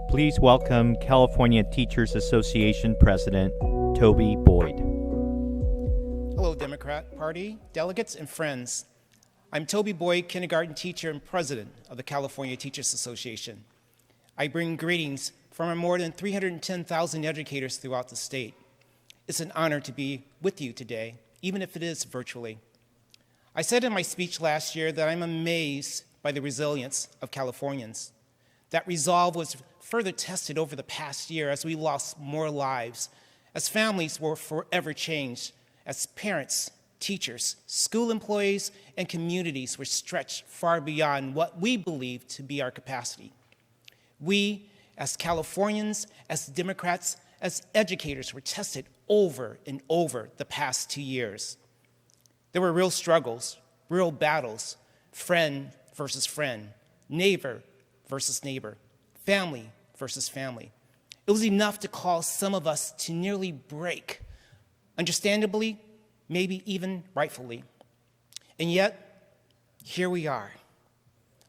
Please welcome California Teachers Association President TOBY BOYD. Hello, Democrat Party, delegates, and friends. I'm TOBY BOYD, kindergarten teacher and president of the California Teachers Association. I bring greetings from our more than 310,000 educators throughout the state. It's an honor to be with you today, even if it is virtually. I said in my speech last year that I'm amazed by the resilience of Californians. That resolve was further tested over the past year as we lost more lives, as families were forever changed, as parents, teachers, school employees, and communities were stretched far beyond what we believed to be our capacity. We, as Californians, as Democrats, as educators, were tested over and over the past 2 years. There were real struggles, real battles, friend versus friend, neighbor versus neighbor, family versus family. It was enough to cause some of us to nearly break, understandably, maybe even rightfully. And yet, here we are.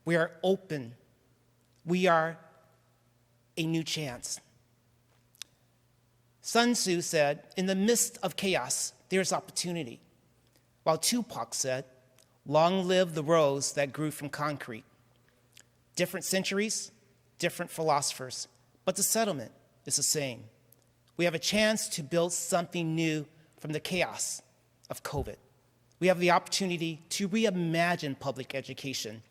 We are open. We are a new chance. Sun Tzu said, "In the midst of chaos, there's opportunity." While Tupac said, "Long live the rose that grew from concrete." Different centuries, different philosophers, but the sentiment is the same. We have a chance to build something new from the chaos of COVID. We have the opportunity to reimagine public education,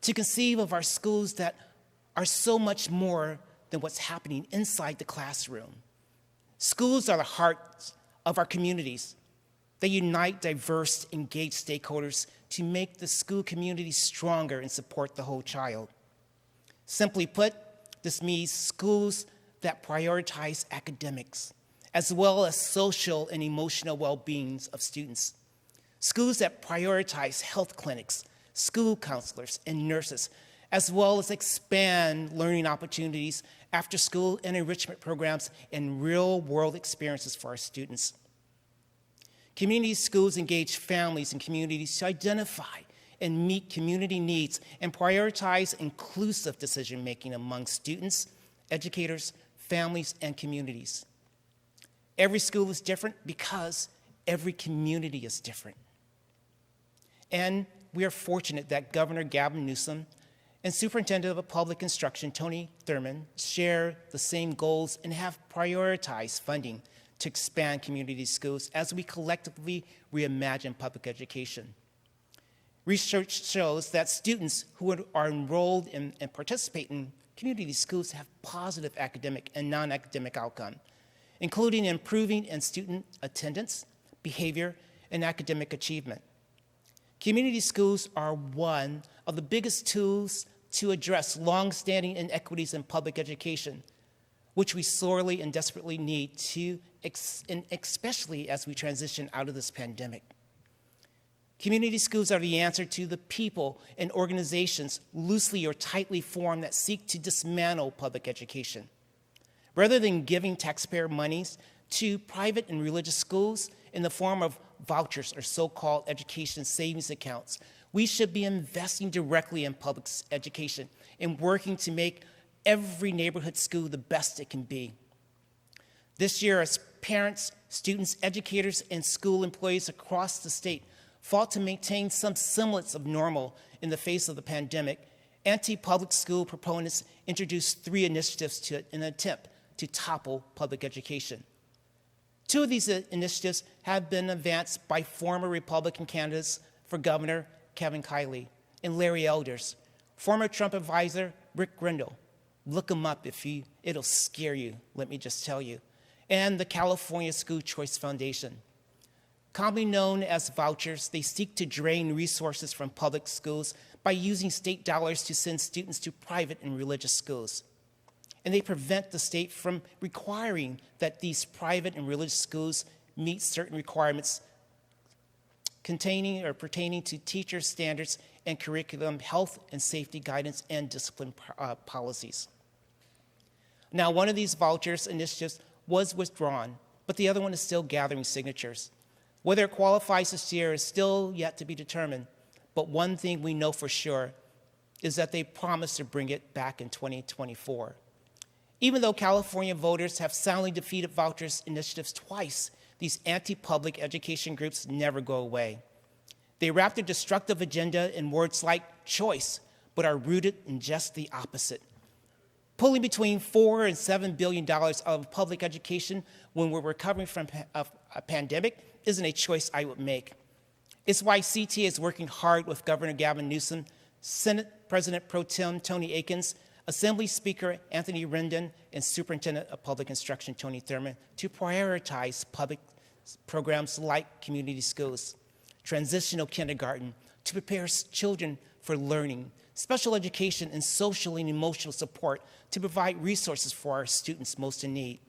to conceive of our schools that are so much more than what's happening inside the classroom. Schools are the heart of our communities. They unite diverse, engaged stakeholders to make the school community stronger and support the whole child. Simply put, this means schools that prioritize academics, as well as social and emotional well-being of students. Schools that prioritize health clinics, school counselors, and nurses, as well as expand learning opportunities, after-school and enrichment programs, and real-world experiences for our students. Community schools engage families and communities to identify and meet community needs and prioritize inclusive decision-making among students, educators, families, and communities. Every school is different because every community is different. And we are fortunate that Governor Gavin Newsom and Superintendent of Public Instruction Tony Thurmond share the same goals and have prioritized funding to expand community schools as we collectively reimagine public education. Research shows that students who are enrolled in and participate in community schools have positive academic and non-academic outcomes, including improving in student attendance, behavior, and academic achievement. Community schools are one of the biggest tools to address long-standing inequities in public education, which we sorely and desperately need to, and especially as we transition out of this pandemic. Community schools are the answer to the people and organizations loosely or tightly formed that seek to dismantle public education. Rather than giving taxpayer monies to private and religious schools in the form of vouchers or so-called education savings accounts, we should be investing directly in public education and working to make every neighborhood school the best it can be. This year, as parents, students, educators, and school employees across the state fought to maintain some semblance of normal in the face of the pandemic, anti-public school proponents introduced 3 initiatives in an attempt to topple public education. 2 of these initiatives have been advanced by former Republican candidates for governor Kevin Kiley and Larry Elders, former Trump advisor Rick Grindle. Look him up it'll scare you, let me just tell you. And the California School Choice Foundation. Commonly known as vouchers, they seek to drain resources from public schools by using state dollars to send students to private and religious schools. And they prevent the state from requiring that these private and religious schools meet certain requirements containing or pertaining to teacher standards and curriculum, health and safety guidance, and discipline policies. Now, one of these vouchers initiatives was withdrawn, but the other one is still gathering signatures. Whether it qualifies this year is still yet to be determined, but one thing we know for sure is that they promised to bring it back in 2024. Even though California voters have soundly defeated vouchers initiatives twice, these anti-public education groups never go away. They wrap their destructive agenda in words like choice, but are rooted in just the opposite. Pulling between $4 and $7 billion out of public education when we're recovering from a pandemic isn't a choice I would make. It's why CTA is working hard with Governor Gavin Newsom, Senate President Pro Tem Tony Akins, Assembly Speaker Anthony Rendon, and Superintendent of Public Instruction Tony Thurmond to prioritize public programs like community schools, transitional kindergarten, to prepare children for learning, special education, and social and emotional support to provide resources for our students most in need.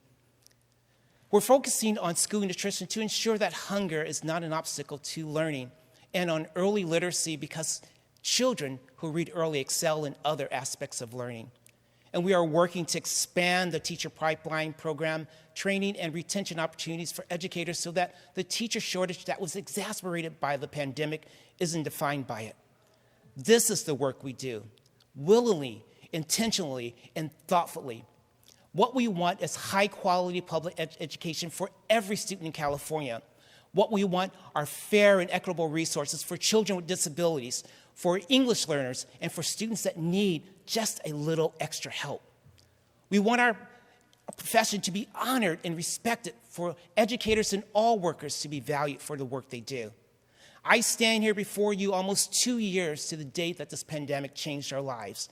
We're focusing on school nutrition to ensure that hunger is not an obstacle to learning, and on early literacy because children who read early excel in other aspects of learning. And we are working to expand the teacher pipeline program, training and retention opportunities for educators so that the teacher shortage that was exacerbated by the pandemic isn't defined by it. This is the work we do, willingly, intentionally, and thoughtfully. What we want is high-quality public education for every student in California. What we want are fair and equitable resources for children with disabilities, for English learners, and for students that need just a little extra help. We want our profession to be honored and respected, for educators and all workers to be valued for the work they do. I stand here before you almost 2 years to the date that this pandemic changed our lives.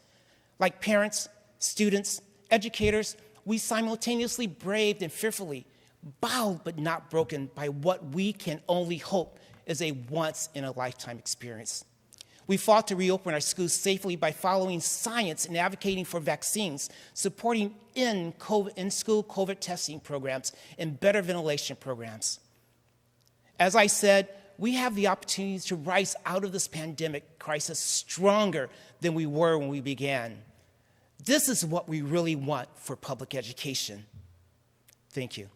Like parents, students, educators, we simultaneously braved and fearfully, bowed but not broken by what we can only hope is a once-in-a-lifetime experience. We fought to reopen our schools safely by following science and advocating for vaccines, supporting in-school COVID testing programs, and better ventilation programs. As I said, we have the opportunity to rise out of this pandemic crisis stronger than we were when we began. This is what we really want for public education. Thank you.